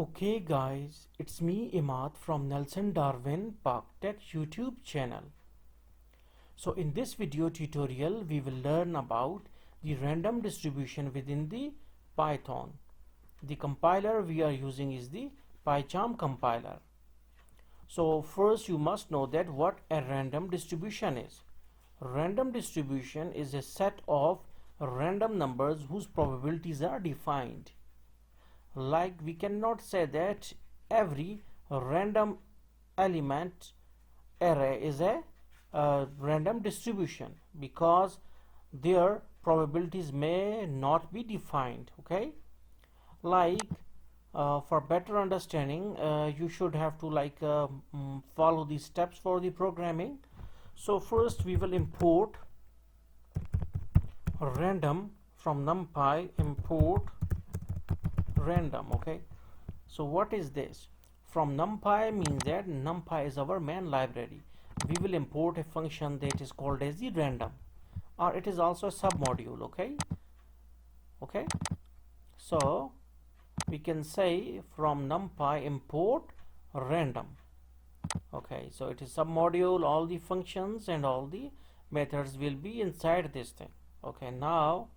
Okay guys, it's me Imad from Nelson Darwin Park Tech YouTube channel. So in this video tutorial we will learn about the random distribution within the Python. The compiler we are using is the pycharm compiler. So first you must know that what a random distribution is. Random distribution is a set of random numbers whose probabilities are defined. Like we cannot say that every random element array is a random distribution because their probabilities may not be defined. Okay, like for better understanding you should have to follow these steps for the programming. So first we will import random from numpy, import random. Okay, so what is this? From numpy means that numpy is our main library. We will import a function that is called as the random, or it is also a submodule. Okay, so we can say from numpy import random. Okay, so it is submodule, all the functions and all the methods will be inside this thing. Okay, now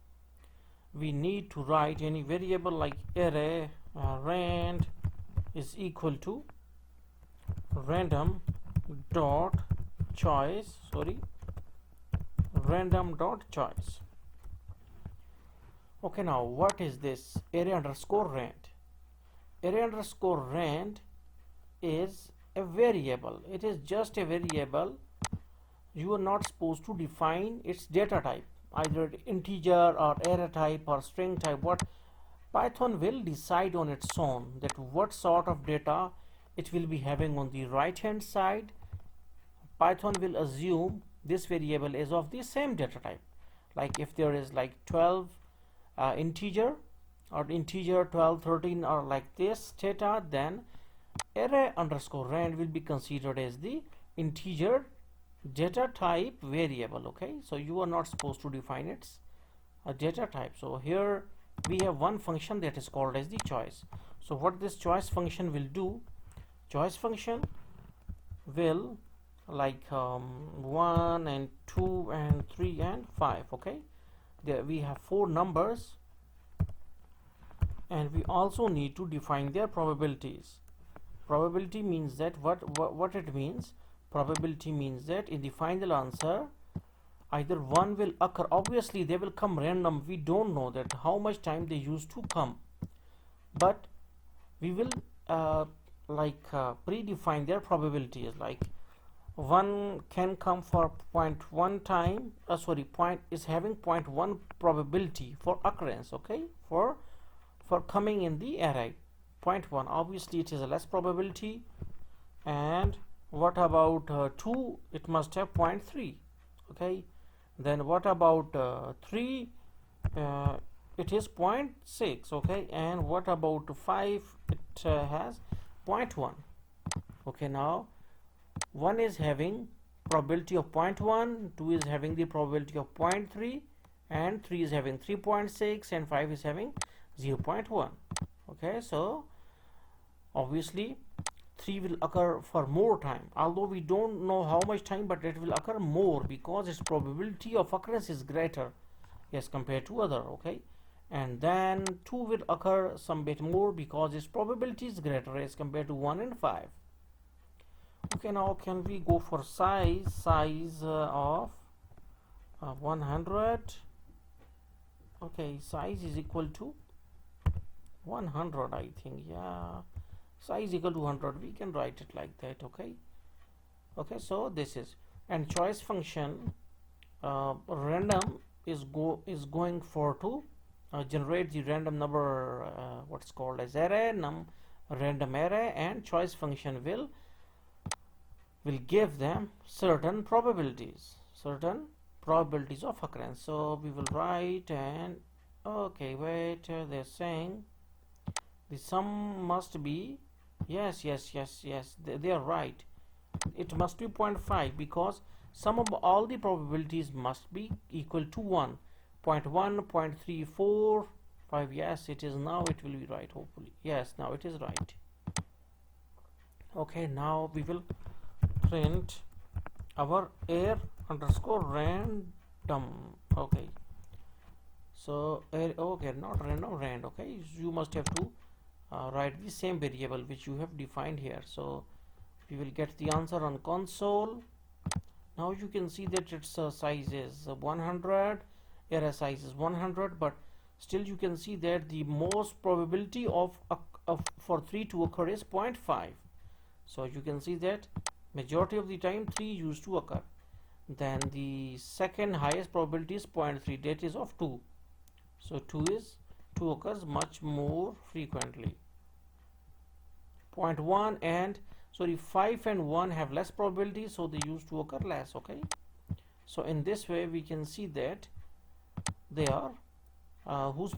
we need to write any variable like array rand is equal to random dot choice, random dot choice. Okay, now what is this array underscore rand? Array underscore rand is a variable. It is just a variable. You are not supposed to define its data type, either integer or array type or string type. What Python will decide on its own that what sort of data it will be having on the right hand side. Python will assume this variable is of the same data type. Like if there is like 12 integer or integer 12 13 or like this data, then array underscore rand will be considered as the integer data type variable. Okay, so you are not supposed to define its data type. So here we have one function that is called as the choice. So what this choice function will do, choice function will like 1 and 2 and 3 and 5. Okay, there we have 4 numbers and we also need to define their probabilities. Probability means that what it means, probability means that in the final answer either one will occur. Obviously they will come random, we don't know that how much time they used to come, but we will predefine their probabilities. Like one can come for 0.1 time, point is having 0.1 probability for occurrence. Okay, for coming in the array. 0.1, obviously it is a less probability. And what about 2? It must have 0.3. Okay, then what about 3? It is 0.6. Okay, and what about 5? It has 0.1. Okay, now 1 is having probability of 0.1, 2 is having the probability of 0.3, and 3 is having 3.6, and 5 is having 0.1. Okay, so obviously 3 will occur for more time, although we don't know how much time, but it will occur more because its probability of occurrence is greater as compared to other. Okay, and then 2 will occur some bit more because its probability is greater as compared to 1 and 5. Okay, now can we go for size of 100? Okay, size is equal to 100, I think. Yeah, size equal to 100, we can write it like that. Okay, so this is, and choice function random is going for to generate the random number, what's called as array random array, and choice function will give them certain probabilities of occurrence. So we will write, and okay, wait, they're saying the sum must be, yes, they are right, it must be 0.5 because sum of all the probabilities must be equal to 1. 0.1, 0.34, 5. Yes, it is. Now it will be right, hopefully. Yes, now it is right. Okay, now we will print our air underscore random. Okay, so okay, not random, rand. Okay, you must have to write the same variable which you have defined here. So we will get the answer on console. Now you can see that its size is 100, error size is 100, but still you can see that the most probability of for 3 to occur is 0.5. So you can see that majority of the time 3 used to occur. Then the second highest probability is 0.3, that is of 2. So 2 occurs much more frequently. 0.1 and 5 and 1 have less probability, so they used to occur less. Okay, so in this way we can see that they are whose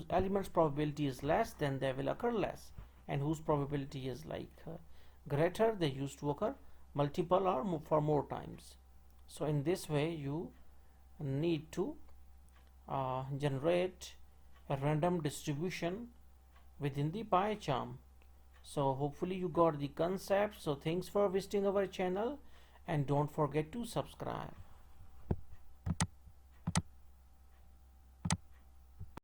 elements probability is less, then they will occur less, and whose probability is greater, they used to occur multiple or for more times. So in this way you need to generate a random distribution within the pycharm. So hopefully you got the concept. So thanks for visiting our channel, and don't forget to subscribe.